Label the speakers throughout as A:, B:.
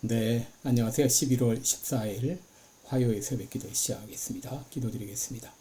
A: 네, 안녕하세요. 11월 14일 화요일 새벽 기도 시작하겠습니다. 기도드리겠습니다.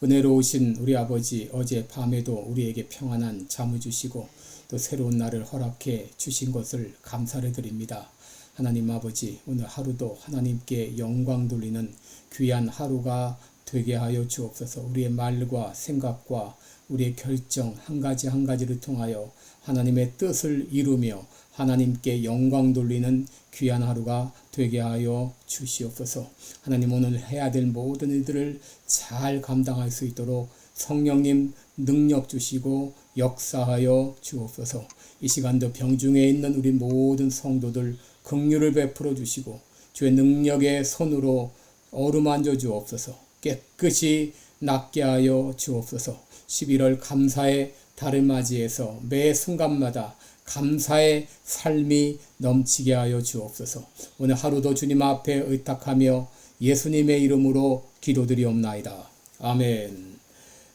A: 은혜로우신 우리 아버지, 어제 밤에도 우리에게 평안한 잠을 주시고 또 새로운 날을 허락해 주신 것을 감사를 드립니다. 하나님 아버지, 오늘 하루도 하나님께 영광 돌리는 귀한 하루가 되게 하여 주옵소서. 우리의 말과 생각과 우리의 결정 한 가지 한 가지를 통하여 하나님의 뜻을 이루며 하나님께 영광 돌리는 귀한 하루가 되게 하여 주시옵소서. 하나님, 오늘 해야 될 모든 일들을 잘 감당할 수 있도록 성령님 능력 주시고 역사하여 주옵소서. 이 시간도 병중에 있는 우리 모든 성도들 긍휼을 베풀어 주시고 주의 능력의 손으로 어루만져 주옵소서. 깨끗이 낫게 하여 주옵소서. 11월 감사의 달을 맞이해서 매 순간마다 감사의 삶이 넘치게 하여 주옵소서. 오늘 하루도 주님 앞에 의탁하며 예수님의 이름으로 기도드리옵나이다. 아멘.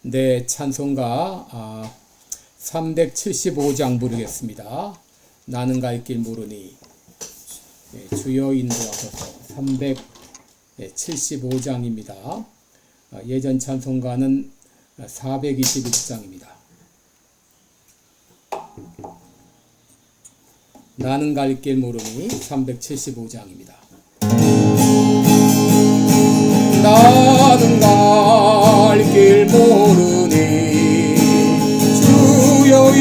A: 네, 찬송가 375장 부르겠습니다. 나는 갈 길 모르니 주여 인도하소서. 375장입니다. 예전 찬송가는 421장입니다. 나는 갈 길 모르니 375장입니다. 나는 갈 길 모르니 주여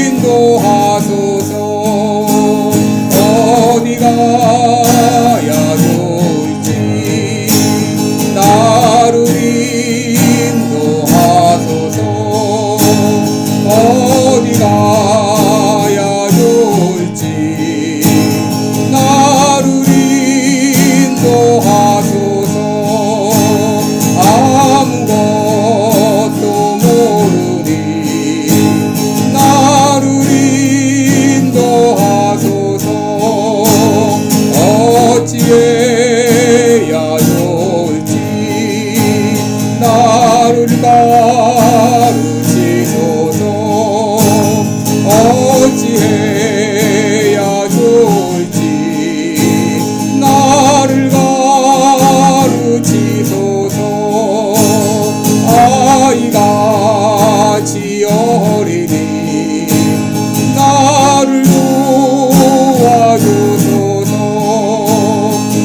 A: 인도하소서. 어디 가야 좋을지 나를 인도하소서. 어디 가야 좋을지 나를 인도하소서. 아무것도 모르니 나를 인도하소서. 어찌해야 좋을지 나를 가르치소서. 어찌해야 좋을지 나를 가르치소서. 아이같이 어리니 나를 도와주소서.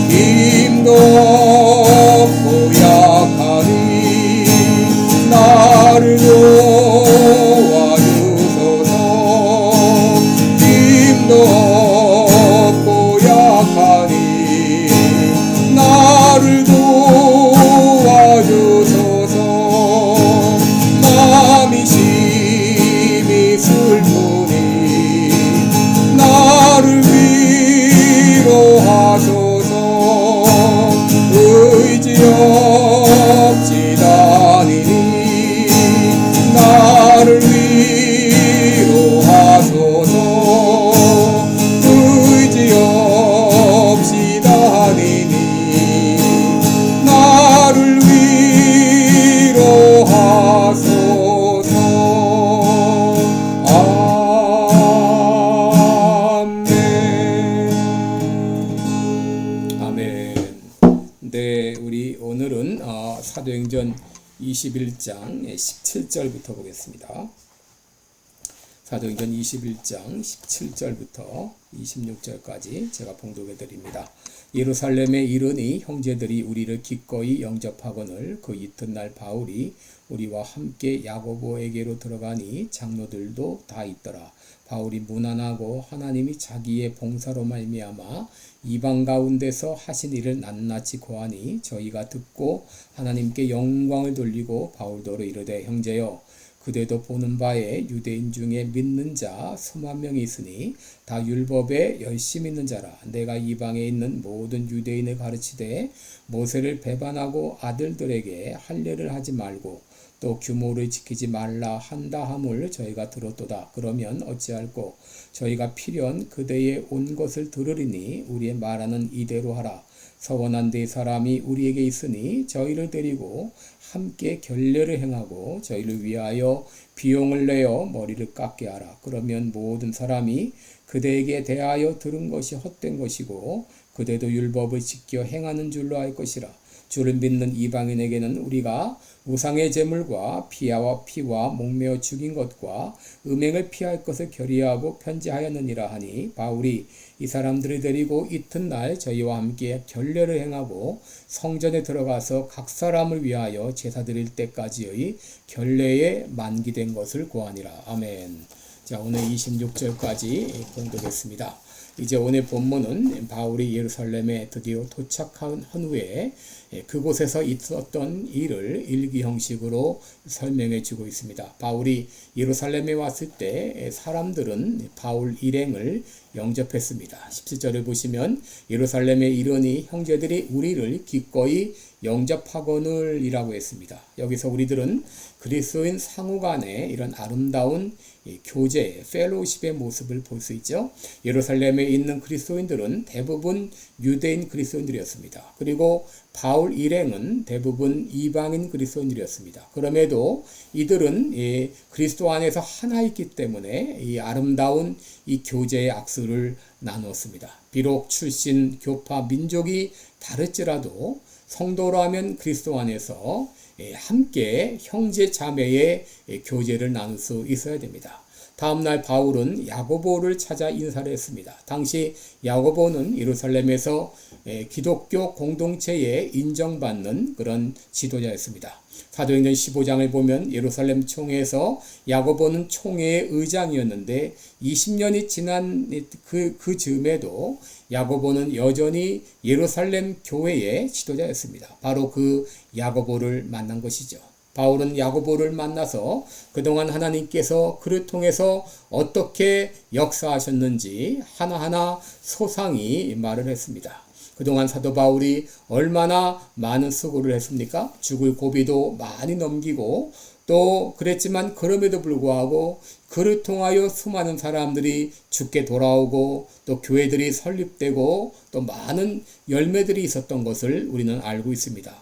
A: 힘도 없고 약하니 나를 도와주소서. 힘도 없고 약하니 나를 도와주소서. 마음이 심히 슬프니 나를 위로하소서. 의지 없이 다니니 나를 위로하소서. 의지 없이 다니니 나를 위로하소서. 아멘. 아멘. 네, 우리 오늘은 사도행전 21장 17절부터 보겠습니다. 사도행전 21장 17절부터 26절까지 제가 봉독해 드립니다. 예루살렘에 이르니 형제들이 우리를 기꺼이 영접하거늘 그 이튿날 바울이 우리와 함께 야고보에게로 들어가니 장로들도 다 있더라. 바울이 무난하고 하나님이 자기의 봉사로 말미암아 이방 가운데서 하신 일을 낱낱이 고하니 저희가 듣고 하나님께 영광을 돌리고 바울더러 이르되 형제여 그대도 보는 바에 유대인 중에 믿는 자 수만 명이 있으니 다 율법에 열심히 있는 자라. 내가 이방에 있는 모든 유대인을 가르치되 모세를 배반하고 아들들에게 할례를 하지 말고 또 규모를 지키지 말라 한다 함을 저희가 들었도다. 그러면 어찌할꼬 저희가 필연 그대의 온 것을 들으리니 우리의 말하는 이대로 하라. 서원한 네 사람이 우리에게 있으니 저희를 데리고 함께 결례를 행하고 저희를 위하여 비용을 내어 머리를 깎게 하라. 그러면 모든 사람이 그대에게 대하여 들은 것이 헛된 것이고 그대도 율법을 지켜 행하는 줄로 알 것이라. 주를 믿는 이방인에게는 우리가 우상의 제물과 피와 목매어 죽인 것과 음행을 피할 것을 결의하고 편지하였느니라 하니, 바울이 이 사람들을 데리고 이튿날 저희와 함께 결례를 행하고 성전에 들어가서 각 사람을 위하여 제사 드릴 때까지의 결례에 만기된 것을 고하니라. 아멘. 자, 오늘 26절까지 봉독했습니다. 이제 오늘 본문은 바울이 예루살렘에 드디어 도착한 후에 그곳에서 있었던 일을 일기 형식으로 설명해 주고 있습니다. 바울이 예루살렘에 왔을 때 사람들은 바울 일행을 영접했습니다. 17절을 보시면 예루살렘에 이르니 형제들이 우리를 기꺼이 영접하거늘 이라고 했습니다. 여기서 우리들은 그리스도인 상호 간의 이런 아름다운 교제, 펠로우십의 모습을 볼 수 있죠. 예루살렘에 있는 그리스도인들은 대부분 유대인 그리스도인들이었습니다. 그리고 바울 일행은 대부분 이방인 그리스도인들이었습니다. 그럼에도 이들은 그리스도 안에서 하나이기 때문에 이 아름다운 이 교제의 악수를 나누었습니다. 비록 출신, 교파, 민족이 다를지라도 성도라면 그리스도 안에서 함께 형제 자매의 교제를 나눌 수 있어야 됩니다. 다음날 바울은 야고보를 찾아 인사를 했습니다. 당시 야고보는 예루살렘에서 기독교 공동체에 인정받는 그런 지도자였습니다. 사도행전 15장을 보면 예루살렘 총회에서 야고보는 총회의 의장이었는데 20년이 지난 그 즈음에도 야고보는 여전히 예루살렘 교회의 지도자였습니다. 바로 그 야고보를 만난 것이죠. 바울은 야고보를 만나서 그동안 하나님께서 그를 통해서 어떻게 역사하셨는지 하나하나 소상히 말을 했습니다. 그동안 사도 바울이 얼마나 많은 수고를 했습니까? 죽을 고비도 많이 넘기고 또 그랬지만 그럼에도 불구하고 그를 통하여 수많은 사람들이 죽게 돌아오고 또 교회들이 설립되고 또 많은 열매들이 있었던 것을 우리는 알고 있습니다.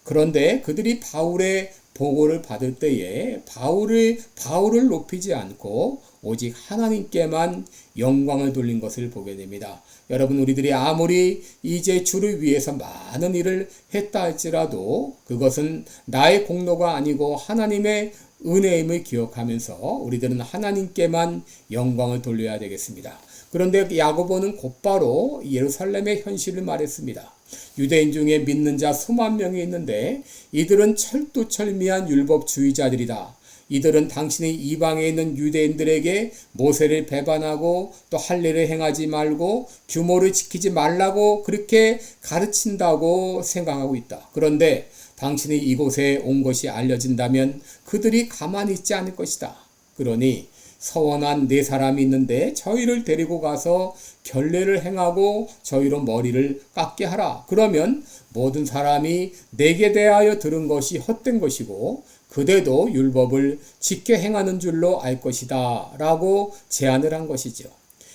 A: 그런데 그들이 바울의 보고를 받을 때에 바울을 높이지 않고 오직 하나님께만 영광을 돌린 것을 보게 됩니다. 여러분, 우리들이 아무리 이제 주를 위해서 많은 일을 했다 할지라도 그것은 나의 공로가 아니고 하나님의 은혜임을 기억하면서 우리들은 하나님께만 영광을 돌려야 되겠습니다. 그런데 야고보는 곧바로 예루살렘의 현실을 말했습니다. 유대인 중에 믿는 자 수만 명이 있는데 이들은 철두철미한 율법주의자들이다. 이들은 당신의 이방에 있는 유대인들에게 모세를 배반하고 또 할례를 행하지 말고 규모를 지키지 말라고 그렇게 가르친다고 생각하고 있다. 그런데 당신이 이곳에 온 것이 알려진다면 그들이 가만히 있지 않을 것이다. 그러니 서원한 네 사람이 있는데 저희를 데리고 가서 결례를 행하고 저희로 머리를 깎게 하라. 그러면 모든 사람이 내게 대하여 들은 것이 헛된 것이고 그대도 율법을 지켜 행하는 줄로 알 것이다 라고 제안을 한 것이죠.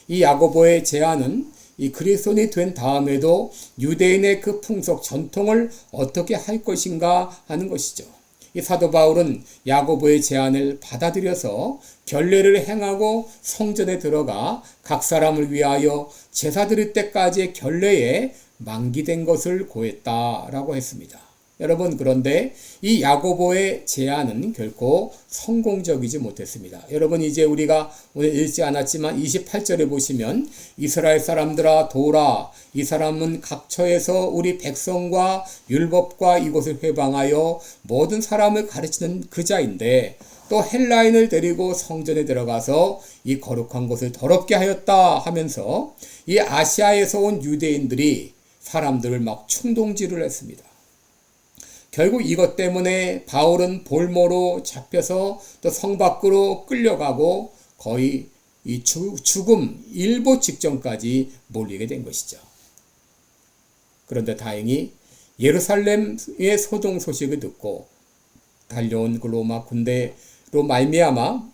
A: 이 야고보의 제안은 이 그리스도인이 된 다음에도 유대인의 그 풍속 전통을 어떻게 할 것인가 하는 것이죠. 이 사도 바울은 야고보의 제안을 받아들여서 결례를 행하고 성전에 들어가 각 사람을 위하여 제사 드릴 때까지의 결례에 만기된 것을 고했다라고 했습니다. 여러분, 그런데 이 야고보의 제안은 결코 성공적이지 못했습니다. 여러분, 이제 우리가 오늘 읽지 않았지만 28절에 보시면 이스라엘 사람들아 도라, 이 사람은 각처에서 우리 백성과 율법과 이곳을 회방하여 모든 사람을 가르치는 그자인데 또 헬라인을 데리고 성전에 들어가서 이 거룩한 곳을 더럽게 하였다 하면서 이 아시아에서 온 유대인들이 사람들을 막 충동질을 했습니다. 결국 이것 때문에 바울은 볼모로 잡혀서 또 성 밖으로 끌려가고 거의 이 죽음 일보 직전까지 몰리게 된 것이죠. 그런데 다행히 예루살렘의 소동 소식을 듣고 달려온 그 로마 군대로 말미암아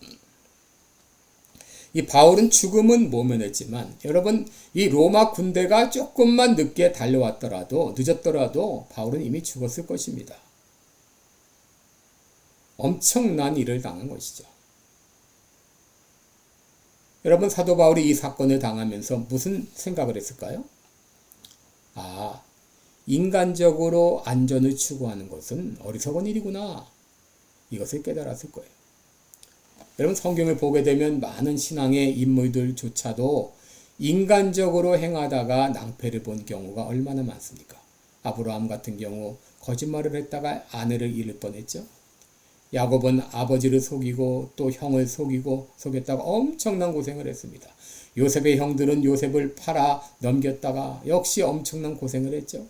A: 이 바울은 죽음은 모면했지만 여러분, 이 로마 군대가 조금만 늦게 늦었더라도 바울은 이미 죽었을 것입니다. 엄청난 일을 당한 것이죠. 여러분, 사도 바울이 이 사건을 당하면서 무슨 생각을 했을까요? 아, 인간적으로 안전을 추구하는 것은 어리석은 일이구나. 이것을 깨달았을 거예요. 여러분, 성경을 보게 되면 많은 신앙의 인물들조차도 인간적으로 행하다가 낭패를 본 경우가 얼마나 많습니까? 아브라함 같은 경우 거짓말을 했다가 아내를 잃을 뻔했죠. 야곱은 아버지를 속이고 또 형을 속였다가 엄청난 고생을 했습니다. 요셉의 형들은 요셉을 팔아 넘겼다가 역시 엄청난 고생을 했죠.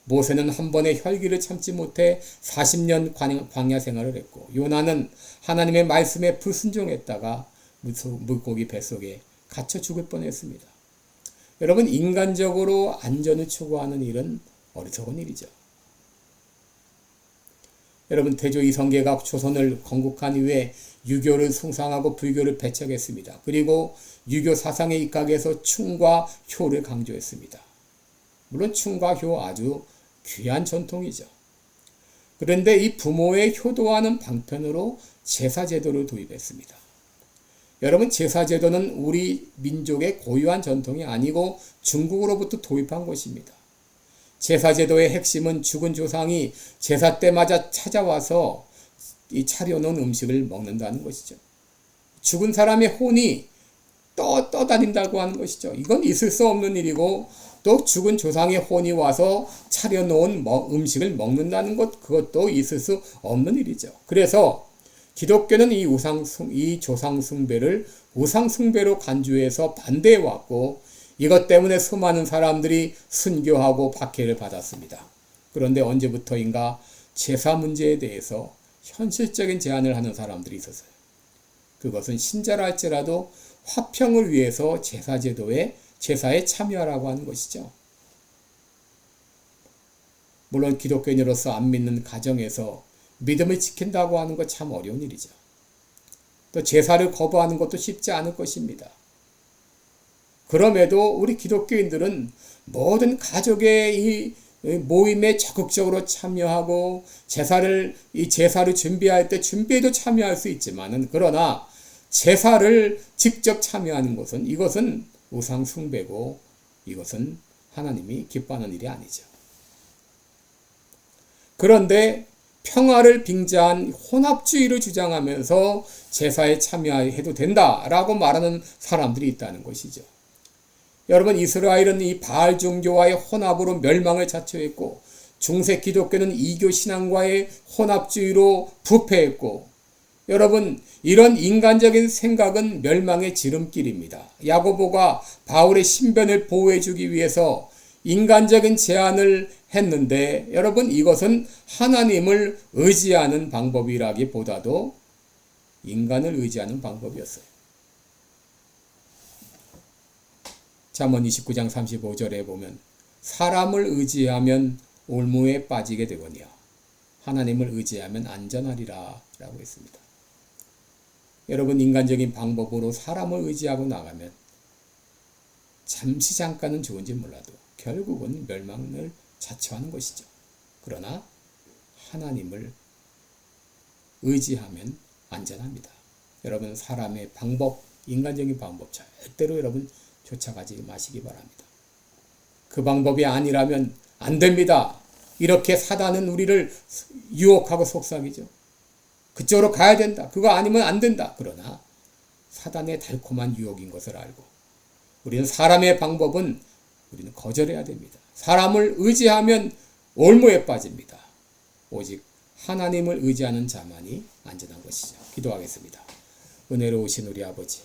A: 모세는 한 번에 혈기를 참지 못해 40년 광야 생활을 했고, 요나는 하나님의 말씀에 불순종했다가 물고기 뱃속에 갇혀 죽을 뻔했습니다. 여러분, 인간적으로 안전을 추구하는 일은 어리석은 일이죠. 여러분, 태조 이성계가 조선을 건국한 이후에 유교를 숭상하고 불교를 배척했습니다. 그리고 유교 사상에 입각해서 충과 효를 강조했습니다. 물론 충과 효 아주 귀한 전통이죠. 그런데 이 부모의 효도하는 방편으로 제사제도를 도입했습니다. 여러분, 제사제도는 우리 민족의 고유한 전통이 아니고 중국으로부터 도입한 것입니다. 제사제도의 핵심은 죽은 조상이 제사 때마다 찾아와서 이 차려놓은 음식을 먹는다는 것이죠. 죽은 사람의 혼이 떠다닌다고 하는 것이죠. 이건 있을 수 없는 일이고, 또 죽은 조상의 혼이 와서 차려놓은 음식을 먹는다는 것, 그것도 있을 수 없는 일이죠. 그래서 기독교는 이 조상 숭배를 우상 숭배로 간주해서 반대해 왔고, 이것 때문에 수많은 사람들이 순교하고 박해를 받았습니다. 그런데 언제부터인가 제사 문제에 대해서 현실적인 제안을 하는 사람들이 있었어요. 그것은 신자라 할지라도 화평을 위해서 제사에 참여하라고 하는 것이죠. 물론 기독교인으로서 안 믿는 가정에서 믿음을 지킨다고 하는 것 참 어려운 일이죠. 또 제사를 거부하는 것도 쉽지 않을 것입니다. 그럼에도 우리 기독교인들은 모든 가족의 이 모임에 적극적으로 참여하고 제사를 준비할 때 준비에도 참여할 수 있지만은, 그러나 제사를 직접 참여하는 것은, 이것은 우상 숭배고 이것은 하나님이 기뻐하는 일이 아니죠. 그런데 평화를 빙자한 혼합주의를 주장하면서 제사에 참여해도 된다라고 말하는 사람들이 있다는 것이죠. 여러분, 이스라엘은 이 바알 종교와의 혼합으로 멸망을 자초했고, 중세 기독교는 이교 신앙과의 혼합주의로 부패했고, 여러분, 이런 인간적인 생각은 멸망의 지름길입니다. 야고보가 바울의 신변을 보호해주기 위해서 인간적인 제안을 했는데, 여러분, 이것은 하나님을 의지하는 방법이라기보다도 인간을 의지하는 방법이었어요. 잠언 29장 35절에 보면 사람을 의지하면 올무에 빠지게 되거니와 하나님을 의지하면 안전하리라 라고 했습니다. 여러분, 인간적인 방법으로 사람을 의지하고 나가면 잠깐은 좋은지 몰라도 결국은 멸망을 자초하는 것이죠. 그러나 하나님을 의지하면 안전합니다. 여러분, 사람의 방법, 인간적인 방법 절대로 여러분 쫓아가지 마시기 바랍니다. 그 방법이 아니라면 안 됩니다. 이렇게 사단은 우리를 유혹하고 속삭이죠. 그쪽으로 가야 된다. 그거 아니면 안 된다. 그러나 사단의 달콤한 유혹인 것을 알고 우리는 사람의 방법은 우리는 거절해야 됩니다. 사람을 의지하면 올무에 빠집니다. 오직 하나님을 의지하는 자만이 안전한 것이죠. 기도하겠습니다. 은혜로우신 우리 아버지,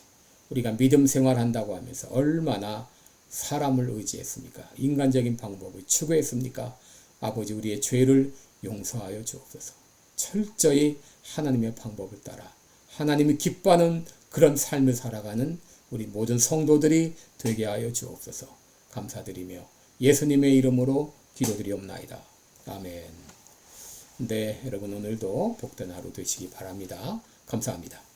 A: 우리가 믿음 생활한다고 하면서 얼마나 사람을 의지했습니까? 인간적인 방법을 추구했습니까? 아버지, 우리의 죄를 용서하여 주옵소서. 철저히 하나님의 방법을 따라 하나님이 기뻐하는 그런 삶을 살아가는 우리 모든 성도들이 되게 하여 주옵소서. 감사드리며 예수님의 이름으로 기도드리옵나이다. 아멘. 네, 여러분, 오늘도 복된 하루 되시기 바랍니다. 감사합니다.